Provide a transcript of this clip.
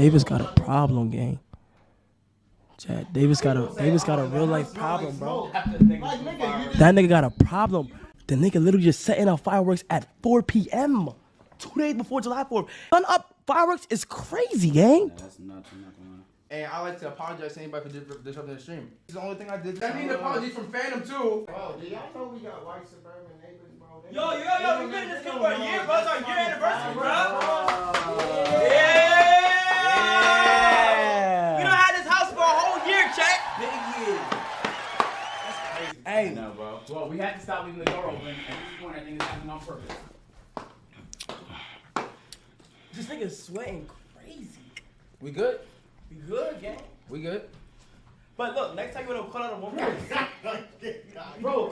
Davis got a problem, gang. Chad, Davis got a real life problem, bro. That nigga got a problem. The nigga literally just setting off fireworks at 4 p.m. 2 days before July 4th. Sun up fireworks is crazy, gang. Yeah, that's nuts. I'm not gonna lie. And I like to apologize to anybody for disrupting the stream. It's the only thing I did. I need an apology from Phantom too. Bro, do y'all know we got white suburban neighbors, bro? Yo, we've been in this for a year, bro. It's our year anniversary, bro. Yeah. We done had this house for a whole year, chat. Big year. That's crazy. Hey. No, bro. Well, we had to stop leaving the door open. At this point, I think it's happening on purpose. This nigga's sweating crazy. We good? We good, gang. We good? But look, next time you want to call out a woman. Bro,